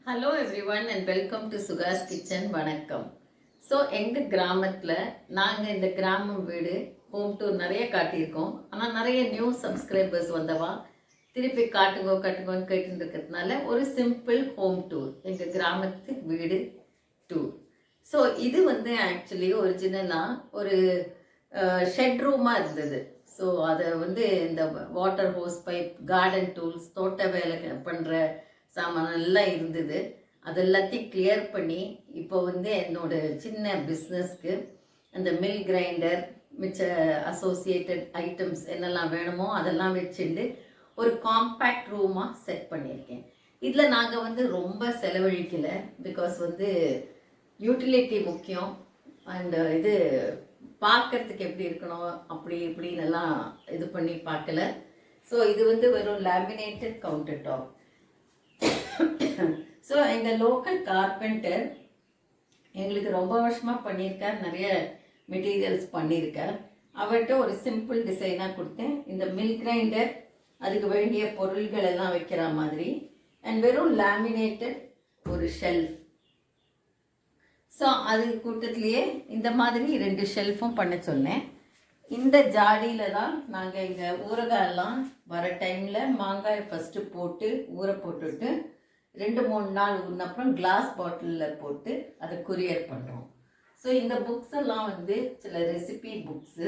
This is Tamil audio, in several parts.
Hello every one and welcome to Sukash kitchen. வணக்கம். ஸோ எங்கள் கிராமத்தில் நாங்கள் இந்த கிராமம் வீடு ஹோம் டூர் நிறைய காட்டியிருக்கோம். ஆனால் நிறைய நியூ சப்ஸ்கிரைபர்ஸ் வந்தவா திருப்பி காட்டுங்கோன்னு கேட்டுட்டு இருக்கிறதுனால ஒரு சிம்பிள் ஹோம் டூர், எங்கள் கிராமத்து வீடு டூர். ஸோ இது வந்து ஆக்சுவலி ஒரிஜினலாக ஒரு ஷெட் ரூமாக இருந்தது. ஸோ அதை வந்து இந்த water hose pipe, garden tools, தோட்ட வேலை பண்ணுற சாமான் எல்லாம் இருந்தது. அதெல்லாத்தையும் கிளியர் பண்ணி இப்போ வந்து என்னோட சின்ன பிஸ்னஸ்க்கு அந்த மில் கிரைண்டர், மிச்ச அசோசியேட்டட் ஐட்டம்ஸ் என்னெல்லாம் வேணுமோ அதெல்லாம் வச்சுட்டு ஒரு காம்பேக்ட் ரூமாக செட் பண்ணியிருக்கேன். இதில் நாங்கள் வந்து ரொம்ப செலவழிக்கலை. பிகாஸ் வந்து யூட்டிலிட்டி முக்கியம். அண்டு இது பார்க்கறதுக்கு எப்படி இருக்கணும் அப்படி இப்படின்னு எல்லாம் இது பண்ணி பார்க்கல. ஸோ இது வந்து வெறும் லேமினேட்டட் கவுண்டர் டாப். ஸோ எங்கள் லோக்கல் கார்பெண்டர் எங்களுக்கு ரொம்ப வருஷமாக பண்ணியிருக்கார், நிறைய மெட்டீரியல்ஸ் பண்ணியிருக்கார். அவர்கிட்ட ஒரு சிம்பிள் டிசைனாக கொடுத்தேன். இந்த மில் கிரைண்டர், அதுக்கு வேண்டிய பொருள்கள் எல்லாம் வைக்கிற மாதிரி, அண்ட் வெறும் லேமினேட்டட் ஒரு ஷெல்ஃப். ஸோ அது கூட்டத்துலேயே இந்த மாதிரி 2 ஷெல்ஃபும் பண்ண சொன்னேன். இந்த ஜாடியில் தான் நாங்கள் இங்கே ஊறுகாயெல்லாம் வர டைமில் மாங்காய் ஃபஸ்ட்டு போட்டு ஊற போட்டுட்டு 2-3 நாள் ஊறினப்புறம் கிளாஸ் பாட்டிலில் போட்டு அதை கொரியர் பண்ணுறோம். ஸோ இந்த புக்ஸ் எல்லாம் வந்து சில ரெசிபி புக்ஸு,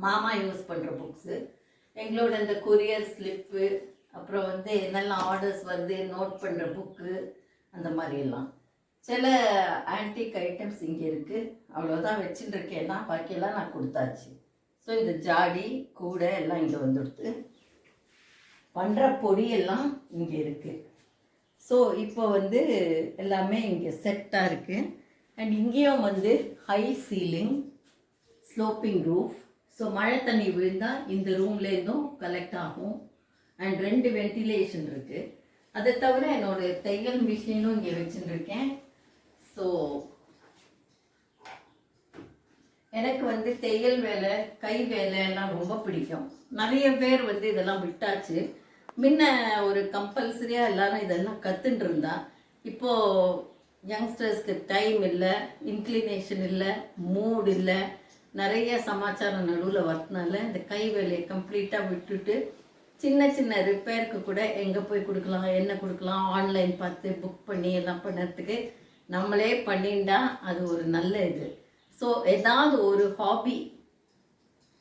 மாமா யூஸ் பண்ணுற புக்ஸு, எங்களோட இந்த கொரியர் ஸ்லிப்பு, அப்புறம் வந்து என்னெல்லாம் ஆர்டர்ஸ் வருது நோட் பண்ணுற புக்கு, அந்த மாதிரியெல்லாம் சில ஆன்டிக் ஐட்டம்ஸ் இங்கே இருக்குது. அவ்வளோதான் வச்சுட்டு இருக்கேன்னா பாக்கியெல்லாம் நான் கொடுத்தாச்சு. ஸோ இந்த ஜாடி கூட எல்லாம் இங்கே வந்துடுது. பண்ணுற பொடியெல்லாம் இங்கே இருக்குது. ஸோ இப்போ வந்து எல்லாமே இங்கே செட்டாக இருக்குது. அண்ட் இங்கேயும் வந்து high ceiling, sloping roof. So மழை தண்ணி விழுந்தால் இந்த ரூம்லேருந்தும் கலெக்ட் ஆகும். அண்ட் 2 வென்டிலேஷன் இருக்குது. அதை தவிர என்னோடய தையல் மிஷினும் இங்கே வச்சுருக்கேன். ஸோ எனக்கு வந்து தையல் வேலை, கை வேலை எல்லாம் ரொம்ப பிடிக்கும். நிறைய பேர் வந்து இதெல்லாம் விட்டாச்சு. முன்ன ஒரு கம்பல்சரியாக எல்லாரும் இதெல்லாம் கற்றுட்டு இருந்தா. இப்போது யங்ஸ்டர்ஸ்க்கு டைம் இல்லை, இன்க்ளினேஷன் இல்லை, மூட் இல்லை, நிறைய சமாச்சாரம் நடுவில் வரதுனால இந்த கை வேலையை கம்ப்ளீட்டாக விட்டுட்டு சின்ன சின்ன ரிப்பேருக்கு கூட எங்கே போய் கொடுக்கலாம், என்ன கொடுக்கலாம், ஆன்லைன் பார்த்து புக் பண்ணி எல்லாம் பண்ணுறதுக்கு நம்மளே பண்ணிண்டா அது ஒரு நல்ல இது. ஸோ ஏதாவது ஒரு ஹாபி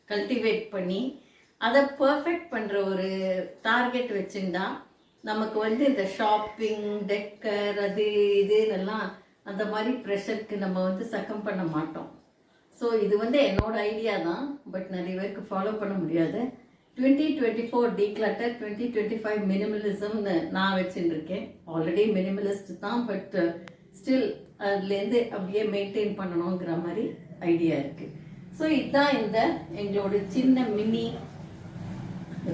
கல்டிவேட் பண்ணி அதை பர்ஃபெக்ட் பண்ணுற ஒரு டார்கெட் வச்சுருந்தா நமக்கு வந்து இந்த ஷாப்பிங், டெக்கர், அது இதுன்னெல்லாம் அந்த மாதிரி ப்ரெஷருக்கு நம்ம வந்து சக்கம் பண்ண மாட்டோம். ஸோ இது வந்து என்னோடய ஐடியா தான், பட் நிறைய பேருக்கு ஃபாலோ பண்ண முடியாது. 2024 டீக்ளட்டர், 2025 மினிமலிசம்னு நான் வச்சுருக்கேன். ஆல்ரெடி மினிமலிஸ்ட் தான், பட் ஸ்டில் அதுலேருந்து அப்படியே மெயின்டைன் பண்ணணுங்கிற மாதிரி ஐடியா இருக்குது. ஸோ இதுதான் இந்த எங்களோட சின்ன மினி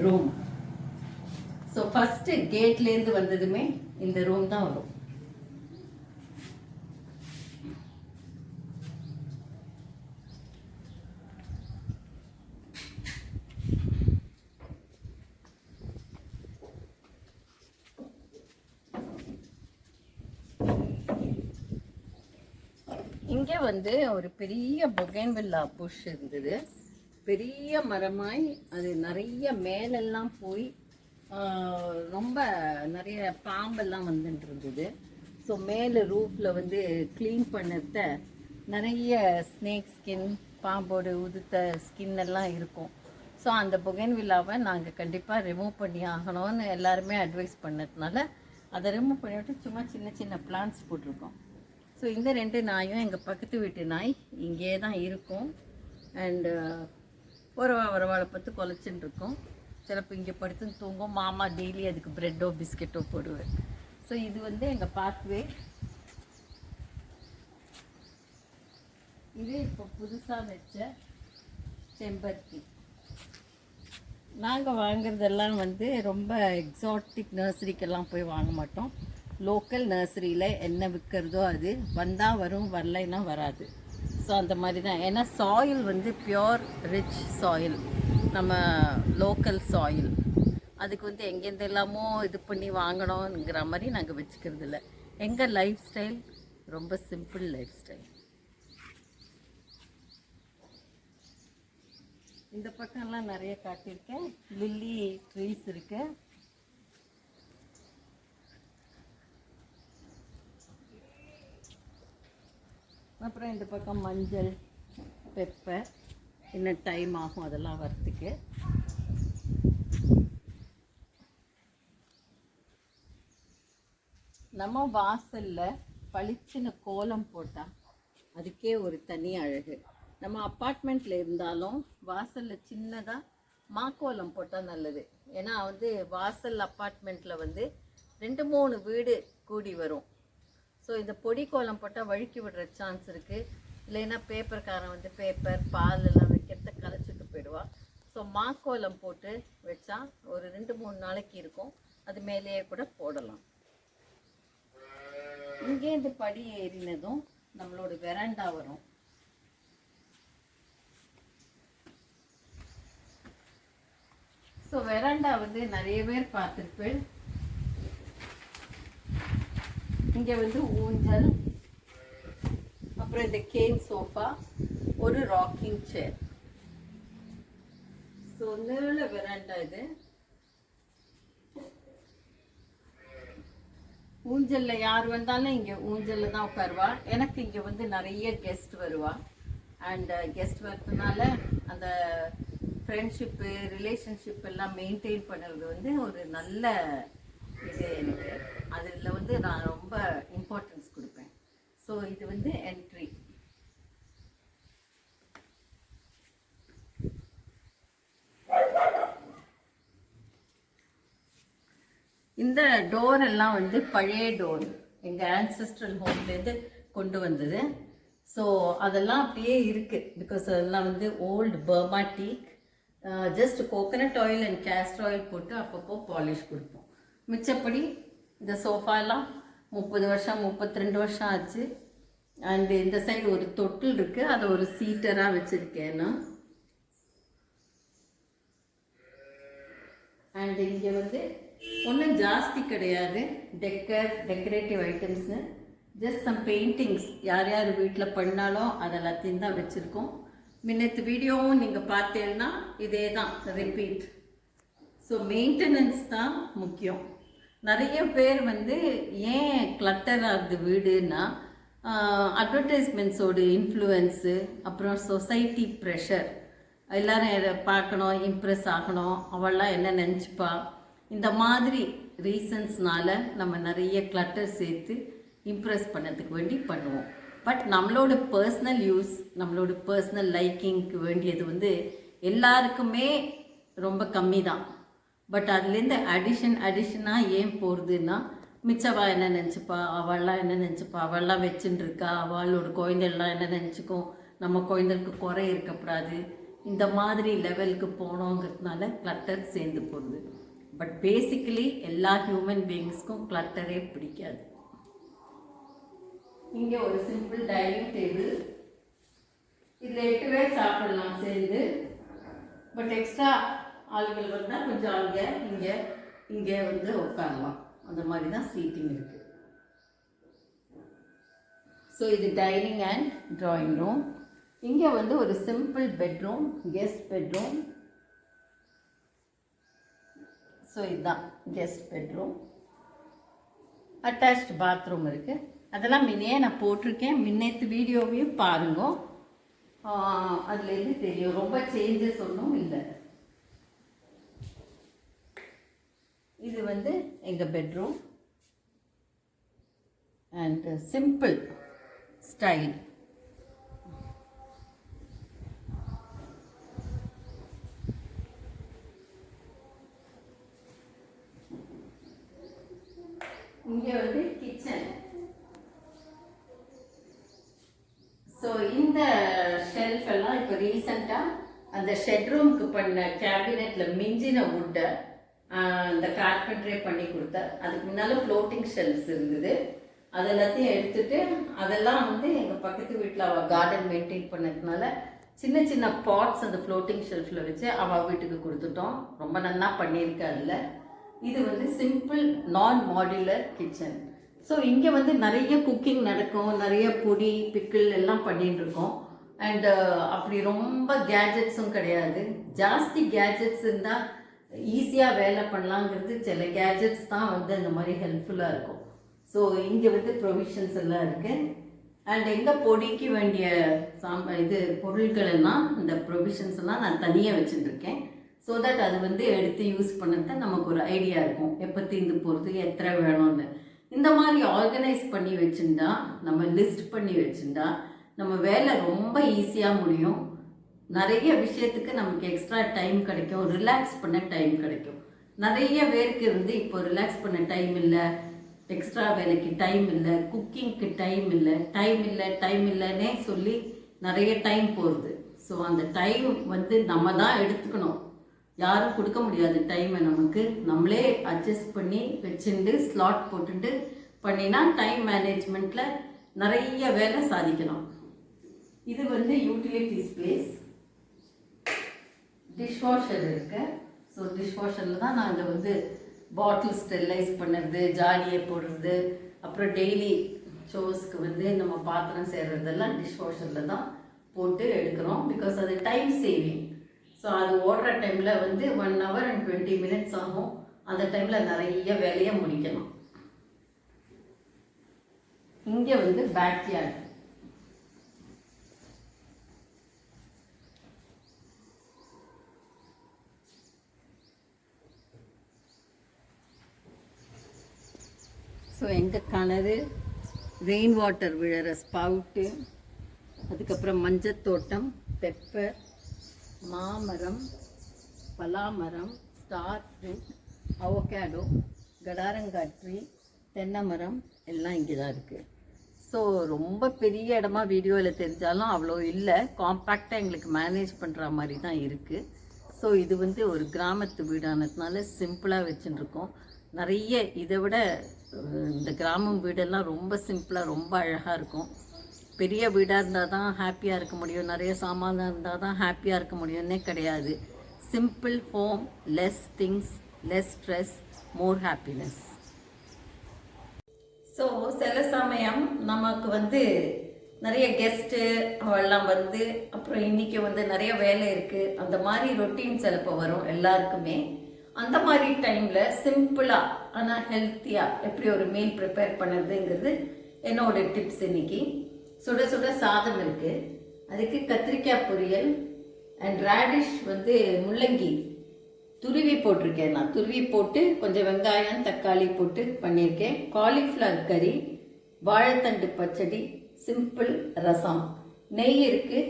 ரூம். ஸோ ஃபஸ்ட்டு கேட்லேருந்து வந்ததுமே இந்த ரூம் தான் வரும். இங்கே வந்து ஒரு பெரிய பொகேன்வில்லா புஷ் இருந்தது. பெரிய மரமாய் அது நிறைய மேலெல்லாம் போய் ரொம்ப நிறைய பாம்பெல்லாம் வந்துட்டு இருந்தது. ஸோ மேலே ரூஃபில் வந்து க்ளீன் பண்ணத நிறைய ஸ்னேக் ஸ்கின், பாம்போடு உதுத்த ஸ்கின் எல்லாம் இருக்கும். ஸோ அந்த பொகேன்வில்லாவை நாங்கள் கண்டிப்பாக ரிமூவ் பண்ணி ஆகணும்னு எல்லாருமே அட்வைஸ் பண்ணதுனால அதை ரிமூவ் பண்ணிவிட்டு சும்மா சின்ன சின்ன பிளான்ட்ஸ் போட்டிருக்கோம். ஸோ இந்த 2 நாயும் எங்கள் பக்கத்து வீட்டு நாய் இங்கே தான் இருக்கும். அண்டு வரவாளை பார்த்து குலைச்சின்னு இருக்கும். சிலப்போ இங்கே படுத்துன்னு தூங்கும். மாமா டெய்லி அதுக்கு ப்ரெட்டோ பிஸ்கெட்டோ போடுவேன். ஸோ இது வந்து எங்கள் பாத்வே. இது இப்போ புதுசாக வச்ச செம்பருத்தி. நாங்கள் வாங்குறதெல்லாம் வந்து ரொம்ப எக்ஸாட்டிக் நர்சரிக்கெல்லாம் போய் வாங்க மாட்டோம். லோக்கல் நர்சரியில் என்ன விற்கிறதோ அது வந்தால் வரும், வரலைன்னா வராது. ஸோ அந்த மாதிரி தான். ஏன்னா சாயில் வந்து பியோர் ரிச் சாயில், நம்ம லோக்கல் சாயில். அதுக்கு வந்து எங்கேருந்து எல்லாமோ இது பண்ணி வாங்கணுங்கிற மாதிரி நாங்கள் வச்சுக்கிறது இல்லை. எங்கள் லைஃப் ஸ்டைல் ரொம்ப சிம்பிள் லைஃப் ஸ்டைல். இந்த பக்கம்லாம் நிறைய காட்டியிருக்கேன். லில்லி ட்ரீஸ் இருக்கு. அப்புறம் இந்த பக்கம் மஞ்சள், பெப்பர், இன்னும் டைம் ஆகும் அதெல்லாம் வரத்துக்கு. நம்ம வாசலில் பளிச்சுன்னு கோலம் போட்டால் அதுக்கே ஒரு தனி அழகு. நம்ம அப்பார்ட்மெண்ட்டில் இருந்தாலும் வாசலில் சின்னதாக மாக்கோலம் போட்டால் நல்லது. ஏன்னா வந்து வாசல் அப்பார்ட்மெண்ட்டில் வந்து 2-3 வீடு கூடி வரும். ஸோ இந்த பொடி கோலம் போட்டால் வழுக்கி விடுற சான்ஸ் இருக்குது. இல்லைன்னா பேப்பர்காரன் வந்து பேப்பர் பால் எல்லாம் வைக்கிறத கரைச்சிட்டு போயிடுவா. ஸோ மாக்கோலம் போட்டு வச்சா ஒரு 2-3 நாளைக்கு இருக்கும். அது மேலேயே கூட போடலாம். இங்கேருந்து படி ஏறினதும் நம்மளோட வெராண்டா வரும். ஸோ வெராண்டா வந்து நிறைய பேர் பார்த்துருப்பேன். இங்கே வந்து ஊஞ்சல், அப்புறம் இந்த கேன் சோஃபா, ஒரு ராக்கிங் சேர். ஸோ நல்ல வெராண்டா இது. ஊஞ்சல்ல யார் வந்தாலும் இங்கே ஊஞ்சல்ல தான் உட்காருவா. எனக்கு இங்கே வந்து நிறைய கெஸ்ட் வருவா. அண்ட் கெஸ்ட் வரதுனால அந்த ஃப்ரெண்ட்ஷிப்பு ரிலேஷன்ஷிப் எல்லாம் மெயின்டைன் பண்ணுறது வந்து ஒரு நல்ல இது எனக்கு. அதில் வந்து நான் ரொம்ப இம்பார்ட்டன்ஸ் கொடுப்பேன். ஸோ இது வந்து என்ட்ரி. இந்த டோர் எல்லாம் வந்து பழைய டோர், எங்கள் ஆன்செஸ்ட்ரல் ஹோம்லேருந்து கொண்டு வந்தது. ஸோ அதெல்லாம் அப்படியே இருக்குது. பிகாஸ் அதெல்லாம் வந்து old Burma teak. Just coconut oil and castor oil போட்டு அப்பப்போ பாலிஷ் கொடுப்போம். மிச்சப்படி இந்த சோஃபாலாம் 30 வருஷம் 32 வருஷம் ஆச்சு. அண்டு இந்த சைடு ஒரு தொட்டில் இருக்குது, அதை ஒரு சீட்டராக வச்சுருக்கேன்னா. அண்ட் இங்கே வந்து ஒன்றும் ஜாஸ்தி கிடையாது. Decorative items, just some paintings யார் யார் வீட்டில் பண்ணாலும் அதெல்லாத்தையும் தான் வச்சுருக்கோம். முன்னத்து வீடியோவும் நீங்கள் பார்த்தீங்கன்னா இதே தான் ரிப்பீட். ஸோ மெயின்டெனன்ஸ் தான் முக்கியம். நிறைய பேர் வந்து ஏன் கிளட்டர் ஆகுது வீடுன்னா, அட்வர்டைஸ்மெண்ட்ஸோட இன்ஃப்ளூயன்ஸு, அப்புறம் சொசைட்டி ப்ரெஷர். எல்லோரும் பார்க்கணும், இம்ப்ரெஸ் ஆகணும், அவள்லாம் என்ன நினச்சிப்பா, இந்த மாதிரி ரீசன்ஸ்னால நம்ம நிறைய கிளட்டர் சேர்த்து இம்ப்ரெஸ் பண்ணதுக்கு வேண்டி பண்ணுவோம். பட் நம்மளோட பர்சனல் யூஸ், நம்மளோட பர்சனல் லைக்கிங்க்கு வேண்டியது வந்து எல்லாருக்குமே ரொம்ப கம்மி தான். பட் அதுலேருந்து அடிஷனாக ஏன் போகிறதுன்னா, மிச்சவா என்ன நினச்சிப்பா, அவள்லாம் என்ன நினச்சிப்பா, அவள்லாம் வச்சுட்டு இருக்கா, அவளோட குழந்தைகள்லாம் என்ன நினச்சிக்கும், நம்ம குழந்தைகளுக்கு குறை இருக்கக்கூடாது, இந்த மாதிரி லெவலுக்கு போனோங்கிறதுனால கிளட்டர் சேர்ந்து போகுது. பட் பேசிக்கலி எல்லா ஹியூமன் பீயிங்ஸ்க்கும் கிளட்டரே பிடிக்காது. இங்கே ஒரு சிம்பிள் டைனிங் டேபிள். இதில் 8 பேர் சாப்பிடலாம் சேர்ந்து. பட் எக்ஸ்ட்ரா ஆளுகள் வந்தால் கொஞ்சம் ஆளுங்க இங்கே வந்து உட்காரலாம். அந்த மாதிரி தான் சீட்டிங் இருக்குது. ஸோ இது டைனிங் அண்ட் ட்ராயிங் ரூம். இங்கே வந்து ஒரு simple bedroom, guest bedroom. So இதுதான் கெஸ்ட் பெட்ரூம். அட்டாச்டு பாத்ரூம் இருக்குது. அதெல்லாம் முன்னையே நான் போட்டிருக்கேன். முன்னேற்று வீடியோவையும் பாருங்க, அதுலேருந்து தெரியும். ரொம்ப சேஞ்சஸ் ஒன்றும் இல்லை. இது வந்து எங்கள் பெட்ரூம் அண்ட் சிம்பிள் ஸ்டைல். இங்கே வந்து கிச்சன். ஸோ இந்த ஷெல்ஃப் எல்லாம் இப்போ ரீசெண்டாக அந்த ஷெட்ரூமுக்கு பண்ண கேபினெட்டில் மிஞ்சின வுட்டை அந்த கார்பெண்டரே பண்ணி கொடுத்தார். அதுக்கு முன்னால் ஃப்ளோட்டிங் ஷெல்ஃப்ஸ் இருந்தது. அதெல்லாத்தையும் எடுத்துட்டு அதெல்லாம் வந்து எங்கள் பக்கத்து வீட்டில் அவள் கார்டன் மெயின்டைன் பண்ணதுனால சின்ன சின்ன பாட்ஸ் அந்த ஃப்ளோட்டிங் ஷெல்ஃபில் வச்சு அவள் வீட்டுக்கு கொடுத்துட்டோம். ரொம்ப நல்லா பண்ணியிருக்கா. அதில் இது வந்து சிம்பிள் நான் மாடுலர் கிச்சன். ஸோ இங்கே வந்து நிறைய குக்கிங் நடக்கும், நிறைய பொடி பிக்கிள் எல்லாம் பண்ணிட்டு இருக்கோம். அண்டு அப்படி ரொம்ப கேஜெட்ஸும் கிடையாது. ஜாஸ்தி கேஜெட்ஸ் இருந்தால் ஈஸியாக வேலை பண்ணலாங்கிறது. சில கேஜெட்ஸ் தான் வந்து அந்த மாதிரி ஹெல்ப்ஃபுல்லாக இருக்கும். ஸோ இங்கே வந்து ப்ரொவிஷன்ஸ் எல்லாம் இருக்குது. அண்ட் எங்கே பொடிக்கு வேண்டிய பொருட்கள் எல்லாம் இந்த ப்ரொவிஷன்ஸ் எல்லாம் நான் தனியாக வச்சுட்டுருக்கேன். ஸோ தட் அது வந்து எடுத்து யூஸ் பண்ணுறது நமக்கு ஒரு ஐடியா இருக்கும், எப்போ தீர்ந்து போகிறது, எத்தனை வேணும்னு. இந்த மாதிரி ஆர்கனைஸ் பண்ணி வச்சுருந்தா, நம்ம லிஸ்ட் பண்ணி வச்சுருந்தா நம்ம வேலை ரொம்ப ஈஸியாக முடியும். நிறைய விஷயத்துக்கு நமக்கு எக்ஸ்ட்ரா டைம் கிடைக்கும், ரிலாக்ஸ் பண்ண டைம் கிடைக்கும். நிறைய பேருக்கு வந்து இப்போ ரிலாக்ஸ் பண்ண டைம் இல்லை, எக்ஸ்ட்ரா வேலைக்கு டைம் இல்லை, குக்கிங்க்கு டைம் இல்லைன்னே சொல்லி நிறைய டைம் போகுது. ஸோ அந்த டைம் வந்து நம்ம தான் எடுத்துக்கணும். யாரும் கொடுக்க முடியாது டைமை நமக்கு. நம்மளே அட்ஜஸ்ட் பண்ணி வச்சுட்டு ஸ்லாட் போட்டுட்டு பண்ணினா டைம் மேனேஜ்மெண்ட்டில் நிறைய வேலை சாதிக்கலாம். இது வந்து யூட்டிலிட்டி ஸ்பேஸ். டிஷ்வாஷர் இருக்கு. ஸோ டிஷ்வாஷரில் தான் நான் இதை வந்து பாட்டில் ஸ்டெரிலைஸ் பண்ணுறது, ஜாடியை போடுறது, அப்புறம் டெய்லி ஷோஸ்க்கு வந்து நம்ம பாத்திரம் செய்கிறதெல்லாம் டிஷ்வாஷரில் தான் போட்டு எடுக்கிறோம். பிகாஸ் அது டைம் சேவிங். ஸோ அது ஓடுற டைமில் வந்து 1 hour and 20 minutes ஆகும். அந்த டைமில் நிறைய வேலையை முடிக்கணும். இங்கே வந்து பேக்யார்ட். ஸோ எங்கள் கிணறு, ரெயின் வாட்டர் விழுற ஸ்பவுட்டு, அதுக்கப்புறம் மஞ்சள் தோட்டம், பெப்பர், மாமரம், பலாமரம், ஸ்டார் ஃப்ரூட், அவகேடோ, கடாரங்காட்ரி, தென்னை மரம் எல்லாம் இங்கே தான் இருக்குது. ஸோ ரொம்ப பெரிய இடமா வீடியோவில் தெரிஞ்சாலும் அவ்வளோ இல்லை, காம்பேக்டாக எங்களுக்கு மேனேஜ் பண்ணுற மாதிரி தான் இருக்குது. ஸோ இது வந்து ஒரு கிராமத்து வீடானதுனால சிம்பிளாக வச்சுட்டுருக்கோம். நிறைய இதை விட இந்த கிராமம் வீடெல்லாம் ரொம்ப சிம்பிளாக ரொம்ப அழகாக இருக்கும். பெரிய வீடாக இருந்தால் தான் ஹாப்பியாக இருக்க முடியும், நிறைய சாமானாக இருந்தால் தான் ஹாப்பியாக இருக்க முடியும்னே கிடையாது. Simple home, less things, less stress, மோர் ஹாப்பினஸ். ஸோ சில சமயம் நமக்கு வந்து நிறைய கெஸ்ட்டு அவெல்லாம் வந்து, அப்புறம் இன்றைக்கி வந்து நிறைய வேலை இருக்குது, அந்த மாதிரி ரொட்டீன் சிலப்போ வரும் எல்லாருக்குமே. அந்த மாதிரி டைமில் சிம்பிளாக ஆனால் ஹெல்த்தியாக எப்படி ஒரு மீல் ப்ரிப்பேர் பண்ணுறதுங்கிறது என்னோட டிப்ஸ். இன்றைக்கி சுட சுட சாதம் இருக்குது, அதுக்கு கத்திரிக்காய் பொரியல் அண்ட் ரேடிஷ் வந்து முள்ளங்கி துருவி போட்டிருக்கேன். நான் துருவி போட்டு கொஞ்சம் வெங்காயம் தக்காளி போட்டு பண்ணியிருக்கேன். காலிஃப்ளவர் கறி, வாழைத்தண்டு பச்சடி, சிம்பிள் ரசம், நெய் இருக்குது,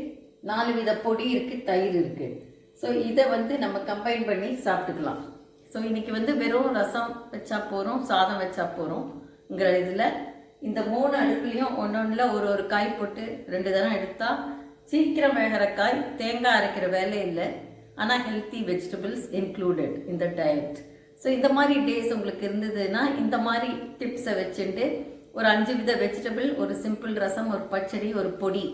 4 வித பொடி இருக்குது, தயிர் இருக்குது. ஸோ இதை வந்து நம்ம கம்பைன் பண்ணி சாப்பிட்டுக்கலாம். ஸோ இன்றைக்கி வந்து வெறும் ரசம் வச்சா போகிறோம், சாதம் வச்சா போகிறோங்கிற இதில் இந்த 3 அடுப்புலையும் ஒன்று ஒரு காய் போட்டு 2 தரம் எடுத்தால் சீக்கிரம் வேகிற காய், தேங்காய் அரைக்கிற வேலை இல்லை, ஆனால் ஹெல்த்தி வெஜிடபிள்ஸ் இன்க்ளூடட் இந்த டயட். ஸோ இந்த மாதிரி டேஸ் உங்களுக்கு இருந்ததுன்னா இந்த மாதிரி டிப்ஸை வச்சுட்டு ஒரு 5 வித வெஜிடபிள், ஒரு சிம்பிள் ரசம், ஒரு பச்சடி, ஒரு பொடி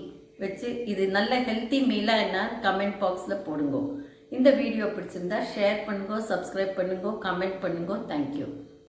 வச்சு இது நல்ல ஹெல்த்தி மீலாக என்ன கமெண்ட் பாக்ஸில் போடுங்க. இந்த வீடியோ பிடிச்சிருந்தா ஷேர் பண்ணுங்க, சப்ஸ்கிரைப் பண்ணுங்க, கமெண்ட் பண்ணுங்க. தேங்க்யூ.